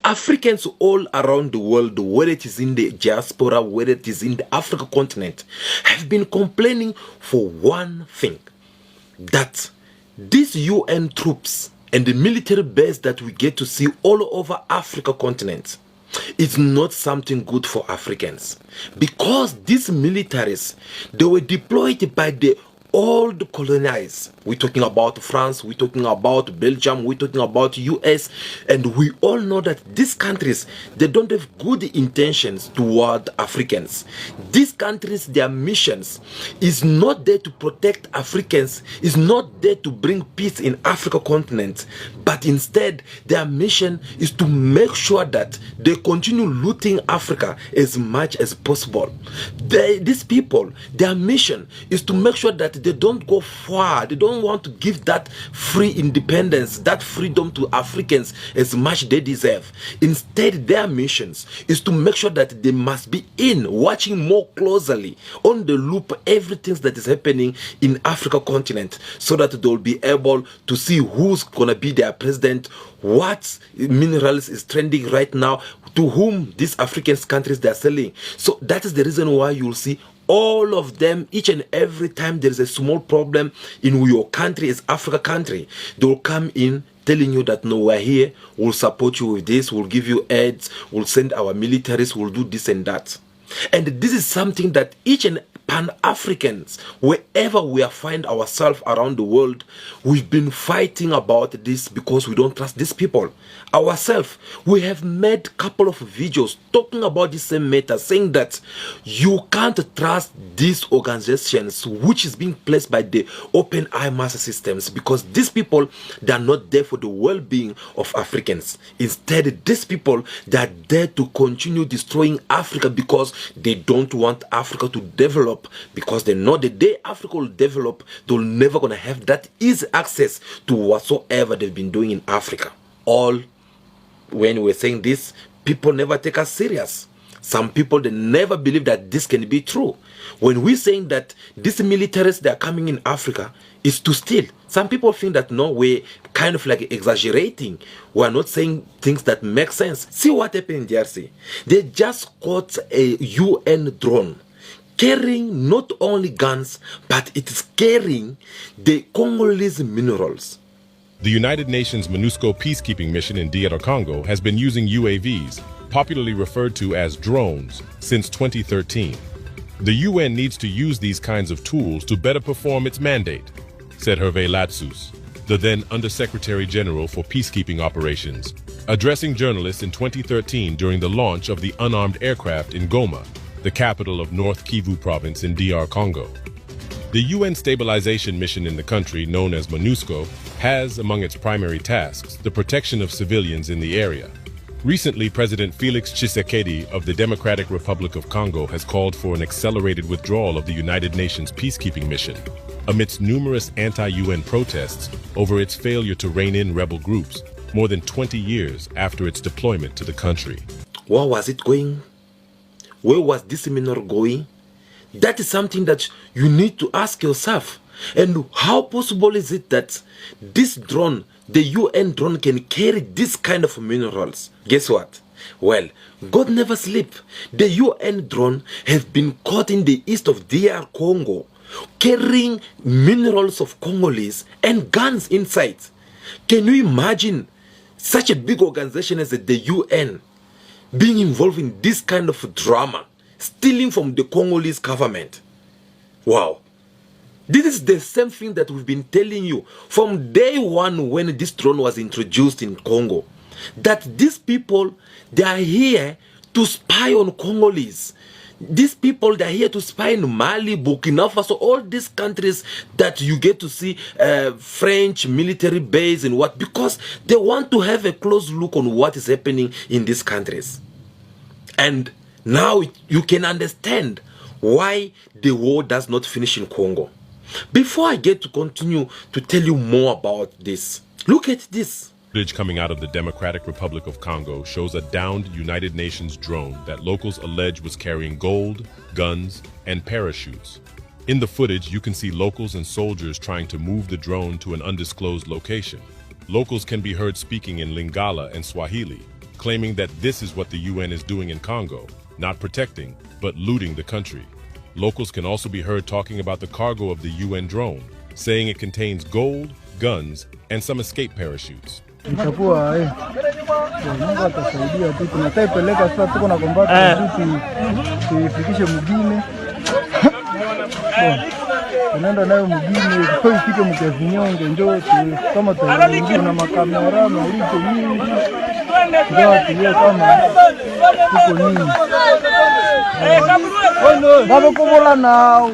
Africans all around the world, whether it is in the diaspora, whether it is in the African continent, have been complaining for one thing, that these UN troops and the military base that we get to see all over Africa continent is not something good for Africans, because these militaries, they were deployed by the old colonies. We're talking about France, we're talking about Belgium, we're talking about US, and we all know that these countries, they don't have good intentions toward Africans. These countries, their missions is not there to protect Africans, is not there to bring peace in Africa continent, but instead their mission is to make sure that they continue looting Africa as much as possible. These people, their mission is to make sure that they don't go far. They don't want to give that free independence, that freedom to Africans as much they deserve. Instead, their missions is to make sure that they must be watching more closely, on the loop, everything that is happening in Africa continent, so that they'll be able to see who's gonna be their president, what minerals is trending right now, to whom these African countries they're selling. So that is the reason why you'll see all of them, each and every time there is a small problem in your country, as Africa country, they'll come in telling you that no, we're here, we'll support you with this, we'll give you aids, we'll send our militaries, we'll do this and that. And this is something that each and Pan-Africans, wherever we find ourselves around the world, we've been fighting about this, because we don't trust these people ourselves. We have made a couple of videos talking about the same matter, saying that you can't trust these organizations which is being placed by the open eye mass systems, because these people, they are not there for the well-being of Africans. Instead, these people, they are there to continue destroying Africa, because they don't want Africa to develop, because they know the day Africa will develop, they're never gonna have that easy access to whatsoever they've been doing in Africa. All when we're saying this, people never take us serious. Some people, they never believe that this can be true. When we're saying that these militaries that are coming in Africa is to steal, some people think that no, we're kind of like exaggerating. We're not saying things that make sense. See what happened in DRC. They just caught a UN drone carrying not only guns, but it is carrying the Congolese minerals. The United Nations MONUSCO peacekeeping mission in DR Congo has been using UAVs, popularly referred to as drones, since 2013. The UN needs to use these kinds of tools to better perform its mandate, said Hervé Latsus, the then Undersecretary General for Peacekeeping Operations, addressing journalists in 2013 during the launch of the unarmed aircraft in Goma, the capital of North Kivu province in DR Congo. The UN stabilization mission in the country, known as MONUSCO, has, among its primary tasks, the protection of civilians in the area. Recently, President Felix Tshisekedi of the Democratic Republic of Congo has called for an accelerated withdrawal of the United Nations peacekeeping mission, amidst numerous anti-UN protests over its failure to rein in rebel groups more than 20 years after its deployment to the country. Where was it going? Where was this mineral going? That is something that you need to ask yourself. And how possible is it that this drone, the UN drone, can carry this kind of minerals? Guess what? Well, God never sleeps. The UN drone has been caught in the east of DR Congo, carrying minerals of Congolese and guns inside. Can you imagine such a big organization as the UN being involved in this kind of drama, stealing from the Congolese government? Wow. This is the same thing that we've been telling you from day one when this drone was introduced in Congo, that these people, they are here to spy on Congolese. These people, they are here to spy in Mali, Burkina Faso, all these countries that you get to see French military base and what, because they want to have a close look on what is happening in these countries. And now you can understand why the war does not finish in Congo. Before I get to continue to tell you more about this, look at this. Footage coming out of the Democratic Republic of Congo shows a downed United Nations drone that locals allege was carrying gold, guns, and parachutes. In the footage, you can see locals and soldiers trying to move the drone to an undisclosed location. Locals can be heard speaking in Lingala and Swahili, claiming that this is what the UN is doing in Congo, not protecting, but looting the country. Locals can also be heard talking about the cargo of the UN drone, saying it contains gold, guns, and some escape parachutes. Mungu atasaidia tu, tunataipeleka sasa, tuko na kombata tuifikishe mugine, tunaenda nayo mugine kwa ifike mkavinyonge, njoo kama tunaingia na makamera maurito mingi, njoo tuwe kama tuko nini baba kubola nao.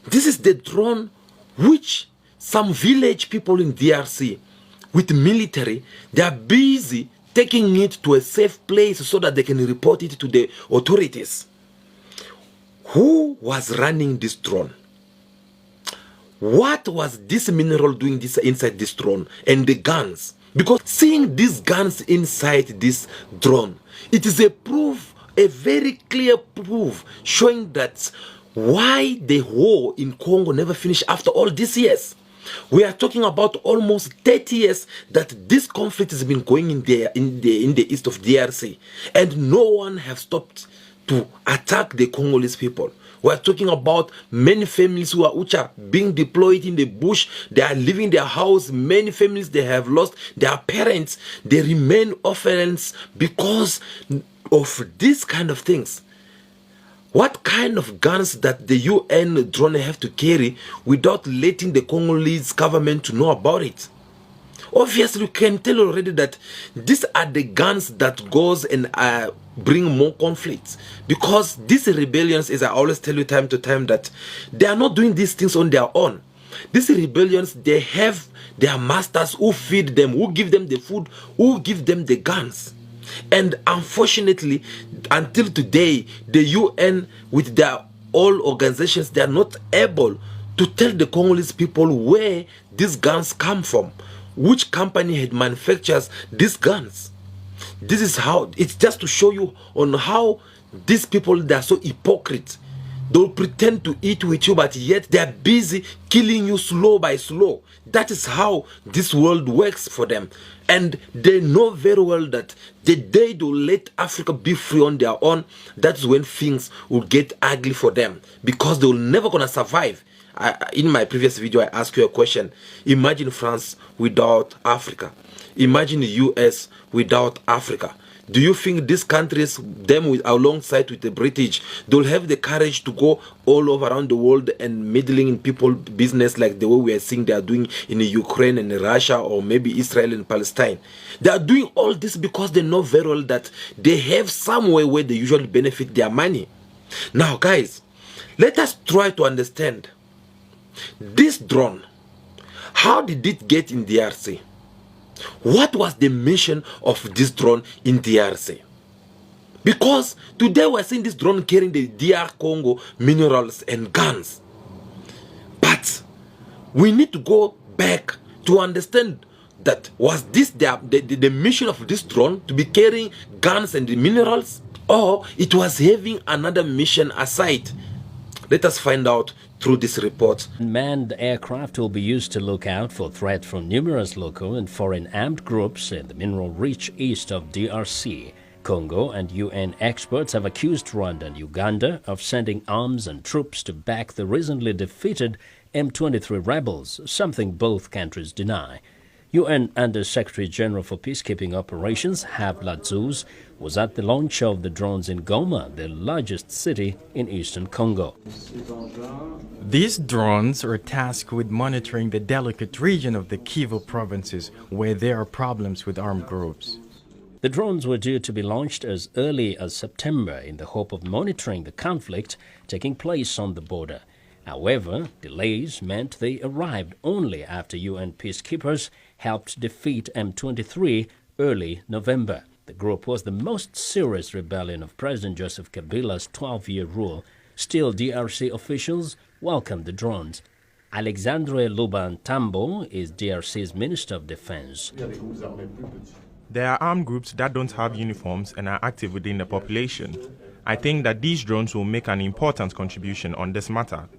This is the drone which some village people in DRC with military, they are busy taking it to a safe place so that they can report it to the authorities. Who was running this drone? What was this mineral doing this inside this drone and the guns? Because seeing these guns inside this drone, it is a proof, a very clear proof showing that why the war in Congo never finished after all these years. We are talking about almost 30 years that this conflict has been going in the east of DRC, and no one has stopped to attack the Congolese people. We are talking about many families which are being deployed in the bush. They are leaving their house. Many families, they have lost their parents. They remain orphans because of these kind of things. What kind of guns that the UN drone have to carry without letting the Congolese government to know about it? Obviously, you can tell already that these are the guns that goes and bring more conflicts. Because these rebellions, as I always tell you time to time, that they are not doing these things on their own. These rebellions, they have their masters who feed them, who give them the food, who give them the guns. And unfortunately, until today, the UN with their all organizations, they are not able to tell the Congolese people where these guns come from, which company had manufactures these guns. This is how, it's just to show you on how these people, they are so hypocrite. They'll pretend to eat with you, but yet they are busy killing you slow by slow. That is how this world works for them. And they know very well that the day they'll let Africa be free on their own, that's when things will get ugly for them, because they'll never gonna survive. In my previous video, I asked you a question. Imagine France without Africa. Imagine the US without Africa. Do you think these countries, them alongside with the British, they'll have the courage to go all over around the world and meddling in people's business like the way we are seeing they are doing in Ukraine and Russia, or maybe Israel and Palestine? They are doing all this because they know very well that they have somewhere where they usually benefit their money. Now guys, let us try to understand this drone. How did it get in DRC? What was the mission of this drone in DRC? Because today we're seeing this drone carrying the DR Congo minerals and guns. But we need to go back to understand that was this the mission of this drone, to be carrying guns and the minerals, or it was having another mission aside? Let us find out through this report. Manned aircraft will be used to look out for threats from numerous local and foreign armed groups in the mineral-rich east of DRC. Congo and UN experts have accused Rwanda and Uganda of sending arms and troops to back the recently defeated M23 rebels, something both countries deny. UN Under-Secretary General for Peacekeeping Operations, Have Latzouz, was at the launch of the drones in Goma, the largest city in eastern Congo. These drones are tasked with monitoring the delicate region of the Kivu provinces, where there are problems with armed groups. The drones were due to be launched as early as September in the hope of monitoring the conflict taking place on the border. However, delays meant they arrived only after UN peacekeepers helped defeat M23 early November. The group was the most serious rebellion of President Joseph Kabila's 12-year rule. Still, DRC officials welcomed the drones. Alexandre Luban-Tambo is DRC's Minister of Defense. There are armed groups that don't have uniforms and are active within the population. I think that these drones will make an important contribution on this matter.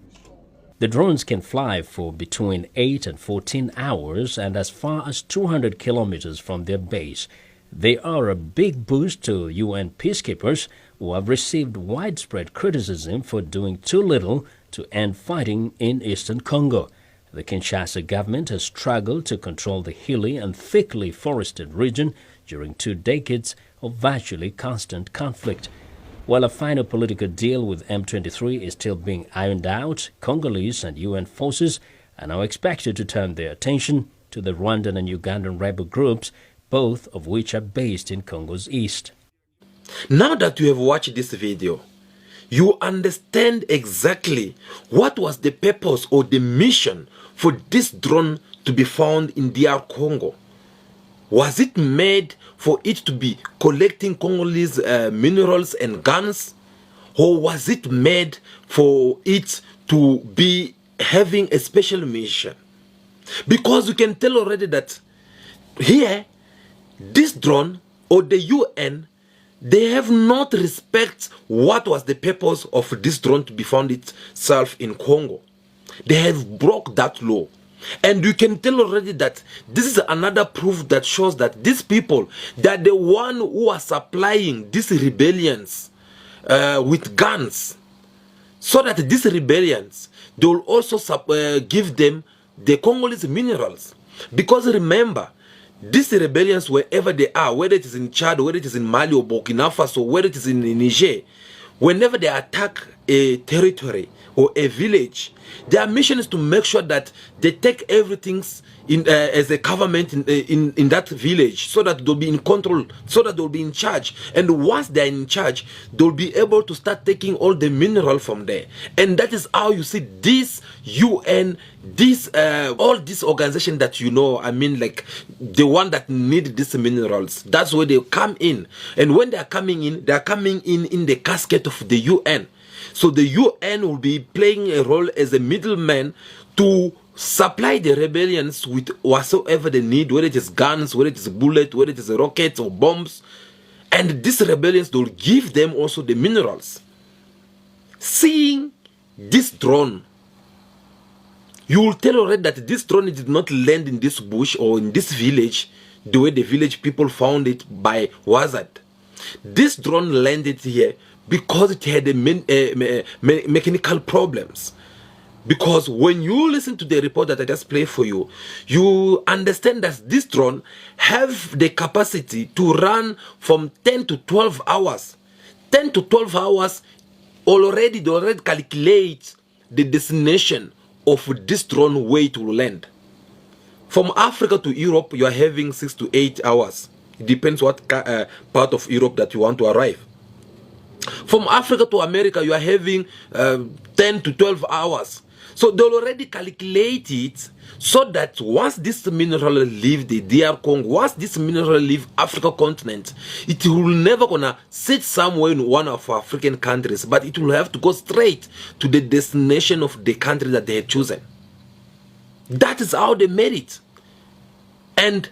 The drones can fly for between 8 and 14 hours and as far as 200 kilometers from their base. They are a big boost to UN peacekeepers who have received widespread criticism for doing too little to end fighting in eastern Congo. The Kinshasa government has struggled to control the hilly and thickly forested region during 2 decades of virtually constant conflict. While a final political deal with M23 is still being ironed out, Congolese and UN forces are now expected to turn their attention to the Rwandan and Ugandan rebel groups, both of which are based in Congo's east. Now that you have watched this video, you understand exactly what was the purpose or the mission for this drone to be found in DR Congo. Was it made for it to be collecting Congolese minerals and guns? Or was it made for it to be having a special mission? Because you can tell already that here, this drone or the UN, they have not respect what was the purpose of this drone to be found itself in Congo. They have broke that law. And you can tell already that this is another proof that shows that these people, they are the one who are supplying these rebellions with guns. So that these rebellions, they will also give them the Congolese minerals. Because remember, these rebellions, wherever they are, whether it is in Chad, whether it is in Mali or Burkina Faso, whether it is in Niger, whenever they attack a territory or a village, their mission is to make sure that they take everything in as a government in that village, so that they'll be in control, so that they'll be in charge. And once they're in charge, they'll be able to start taking all the mineral from there. And that is how you see this UN, this all these organizations that you know, I mean, like the one that need these minerals. That's where they come in. And when they are coming in the casket of the UN. So the UN will be playing a role as a middleman to supply the rebellions with whatsoever they need, whether it is guns, whether it is bullets, whether it is rockets or bombs. And these rebellions will give them also the minerals. Seeing this drone, you will tell already that this drone did not land in this bush or in this village the way the village people found it by hazard. This drone landed here because it had mechanical problems. Because when you listen to the report that I just played for you, you understand that this drone have the capacity to run from 10 to 12 hours. 10 to 12 hours they already calculate the destination of this drone where it will land. From Africa to Europe, you are having 6 to 8 hours. It depends what part of Europe that you want to arrive. From Africa to America, you are having 10 to 12 hours. So they'll already calculate it so that once this mineral leave the DR Congo, once this mineral leave Africa continent, it will never gonna sit somewhere in one of African countries, but it will have to go straight to the destination of the country that they have chosen. That is how they made it. And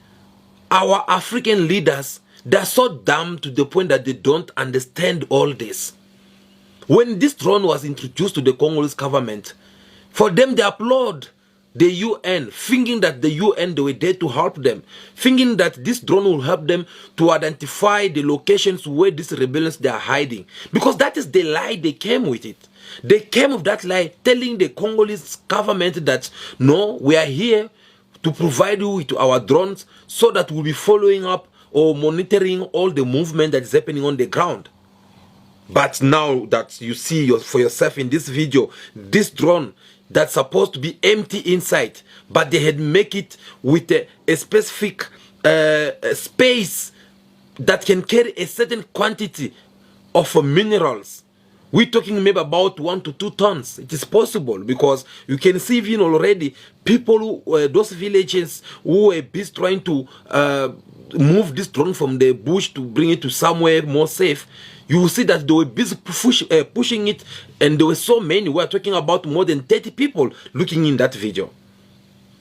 our African leaders, they're so dumb to the point that they don't understand all this. When this drone was introduced to the Congolese government, for them they applaud the UN, thinking that the UN, they were there to help them, thinking that this drone will help them to identify the locations where these rebellions they are hiding. Because that is the lie they came with it. They came with that lie, telling the Congolese government that, no, we are here to provide you with our drones so that we'll be following up or monitoring all the movement that is happening on the ground. But now that you see for yourself in this video, this drone that's supposed to be empty inside, but they had make it with a specific space that can carry a certain quantity of minerals. We're talking maybe about 1 to 2 tons. It is possible because you can see even already people, those villages who were busy trying to move this drone from the bush to bring it to somewhere more safe. You will see that they were busy pushing it, and there were so many. We are talking about more than 30 people looking in that video.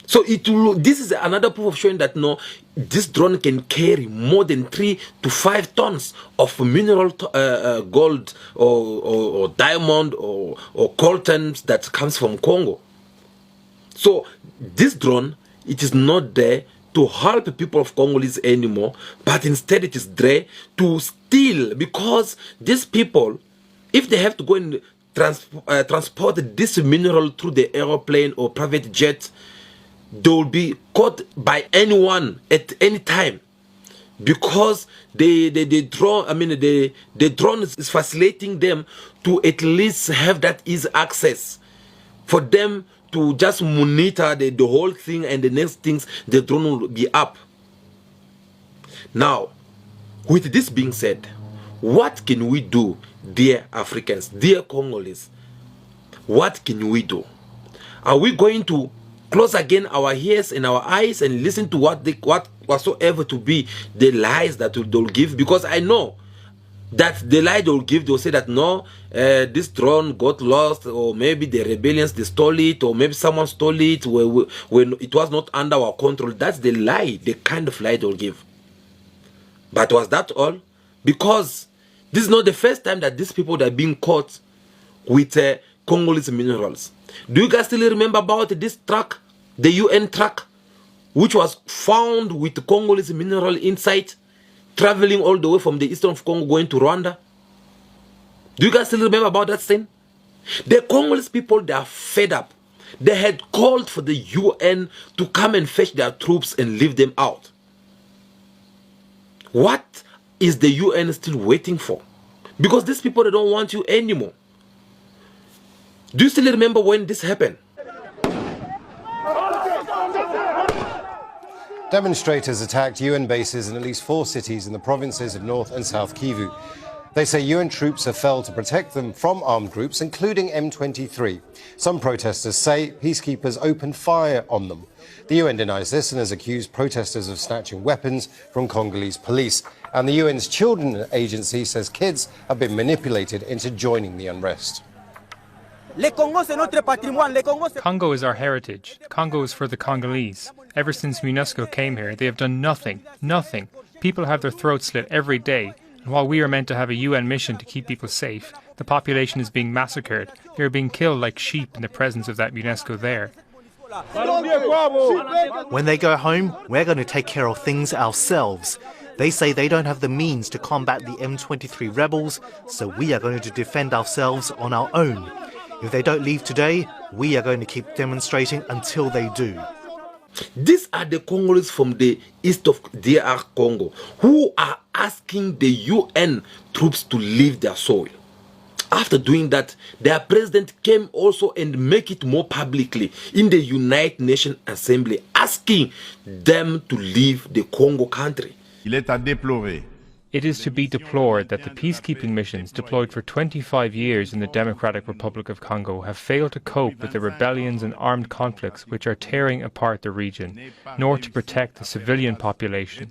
So this is another proof of showing that no, this drone can carry more than 3 to 5 tons of mineral gold or diamond or coltan that comes from Congo. So this drone, it is not there to help people of Congolese anymore, but instead it is there to steal, because these people, if they have to go and transport this mineral through the aeroplane or private jet, they will be caught by anyone at any time, because the drone is facilitating them to at least have that easy access for them to just monitor the whole thing, and the next things the drone will be up. Now, with this being said, what can we do, dear Africans, dear Congolese? What can we do? Are we going to close again our ears and our eyes and listen to what whatsoever to be the lies that they'll give? Because I know that the lie they'll give, they'll say that no, this drone got lost, or maybe the rebellions, they stole it, or maybe someone stole it when it was not under our control. That's the lie, the kind of lie they'll give. But was that all? Because this is not the first time that these people are being caught with Congolese minerals. Do you guys still remember about this truck, the UN truck, which was found with Congolese mineral inside, traveling all the way from the eastern of Congo going to Rwanda? Do you guys still remember about that thing? The Congolese people, they are fed up. They had called for the UN to come and fetch their troops and leave them out. What is the UN still waiting for? Because these people, they don't want you anymore. Do you still remember when this happened? Demonstrators attacked UN bases in at least 4 cities in the provinces of North and South Kivu. They say UN troops have failed to protect them from armed groups, including M23. Some protesters say peacekeepers opened fire on them. The UN denies this and has accused protesters of snatching weapons from Congolese police. And the UN's Children Agency says kids have been manipulated into joining the unrest. Congo is our heritage. Congo is for the Congolese. Ever since MONUSCO came here, they have done nothing. Nothing. People have their throats slit every day. And while we are meant to have a UN mission to keep people safe, the population is being massacred. They are being killed like sheep in the presence of that MONUSCO there. When they go home, we're going to take care of things ourselves. They say they don't have the means to combat the M23 rebels, so we are going to defend ourselves on our own. If they don't leave today, we are going to keep demonstrating until they do. These are the Congolese from the east of DR Congo who are asking the UN troops to leave their soil. After doing that, their president came also and make it more publicly in the United Nations Assembly, asking them to leave the Congo country. Il est à déplorer. It is to be deplored that the peacekeeping missions deployed for 25 years in the Democratic Republic of Congo have failed to cope with the rebellions and armed conflicts which are tearing apart the region, nor to protect the civilian population.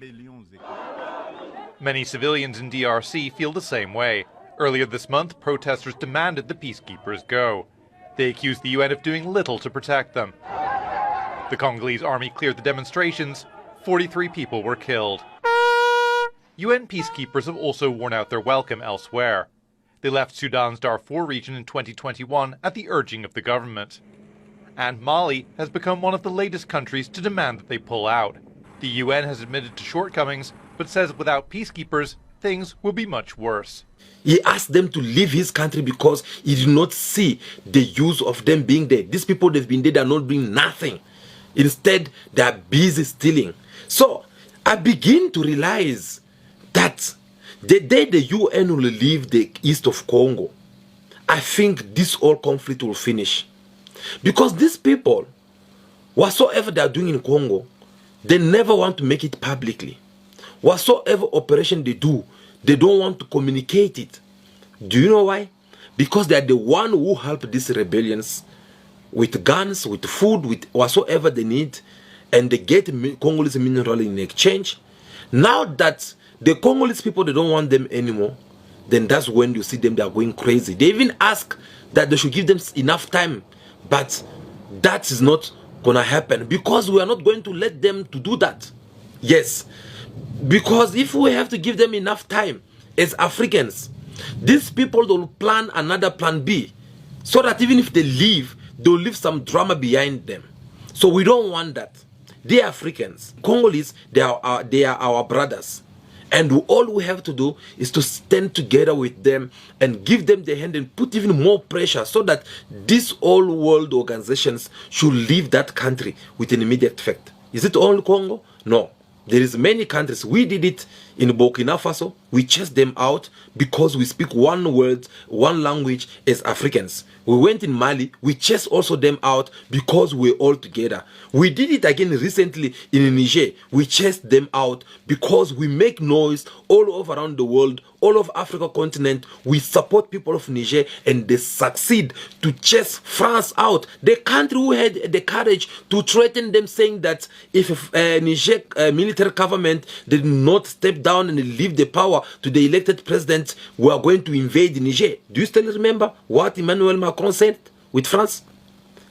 Many civilians in DRC feel the same way. Earlier this month, protesters demanded the peacekeepers go. They accused the UN of doing little to protect them. The Congolese army cleared the demonstrations. 43 people were killed. UN peacekeepers have also worn out their welcome elsewhere. They left Sudan's Darfur region in 2021 at the urging of the government. And Mali has become one of the latest countries to demand that they pull out. The UN has admitted to shortcomings, but says without peacekeepers, things will be much worse. He asked them to leave his country because he did not see the use of them being there. These people, they've been there, they're not doing nothing. Instead, they are busy stealing. So, I begin to realize that the day the UN will leave the east of Congo, I think this whole conflict will finish. Because these people, whatsoever they are doing in Congo, they never want to make it publicly. Whatsoever operation they do, they don't want to communicate it. Do you know why? Because they are the one who help these rebellions with guns, with food, with whatsoever they need, and they get Congolese mineral in exchange. Now that the Congolese people, they don't want them anymore, then that's when you see them, they are going crazy. They even ask that they should give them enough time, but that is not gonna happen because we are not going to let them to do that. Yes, because if we have to give them enough time as Africans, these people will plan another plan B, so that even if they leave, they'll leave some drama behind them. So we don't want that. They are Africans. Congolese, they are our brothers. And all we have to do is to stand together with them and give them the hand and put even more pressure so that these all world organizations should leave that country with an immediate effect. Is it only Congo? No. There is many countries. We did it in Burkina Faso. We chased them out because we speak one word, one language as Africans. We went in Mali. We chased also them out because we're all together. We did it again recently in Niger. We chased them out because we make noise all over around the world, all of Africa continent. We support people of Niger and they succeed to chase France out. The country who had the courage to threaten them, saying that if Niger military government did not step down and leave the power to the elected president, we are going to invade Niger. Do you still remember what Emmanuel Macron said with France?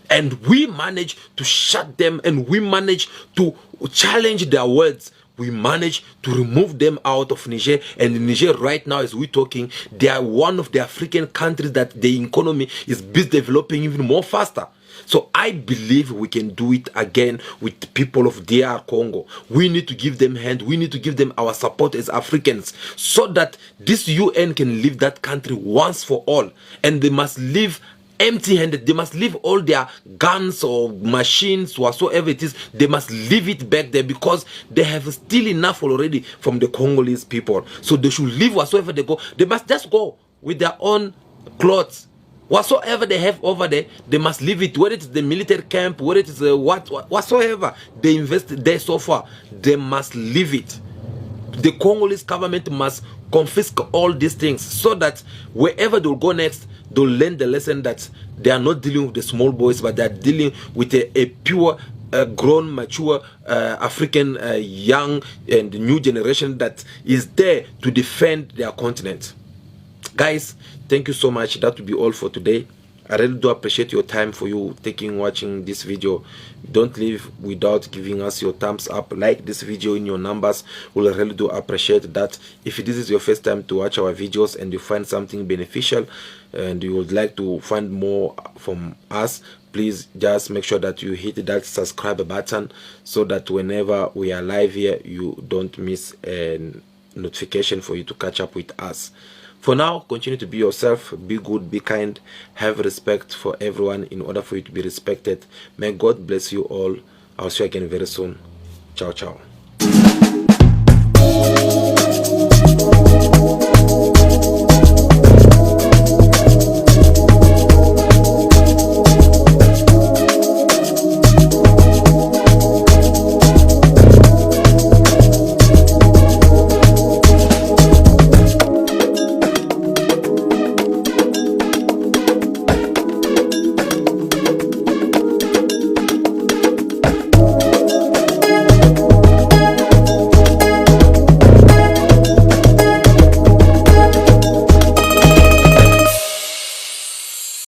And we managed to shut them, and we managed to challenge their words. We managed to remove them out of Niger. And Niger right now, as we're talking, they are one of the African countries that the economy is busy developing even more faster. So I believe we can do it again with people of DR Congo. We need to give them hand. We need to give them our support as Africans so that this UN can leave that country once for all. And they must leave empty-handed. They must leave all their guns or machines, whatsoever it is. They must leave it back there because they have still enough already from the Congolese people. So they should leave whatsoever they go. They must just go with their own clothes. Whatsoever they have over there, they must leave it. Whether it's the military camp, whether it is whatsoever they invest there so far, they must leave it. The Congolese government must confiscate all these things so that wherever they'll go next, they'll learn the lesson that they are not dealing with the small boys, but they are dealing with a pure, grown, mature African young and new generation that is there to defend their continent. Guys, thank you so much. That will be all for today. I really do appreciate your time for you watching this video. Don't leave without giving us your thumbs up. Like this video in your numbers. We'll really do appreciate that. If this is your first time to watch our videos and you find something beneficial and you would like to find more from us, please just make sure that you hit that subscribe button so that whenever we are live here, you don't miss a notification for you to catch up with us. For now, continue to be yourself, be good, be kind, have respect for everyone in order for you to be respected. May God bless you all. I'll see you again very soon. Ciao, ciao.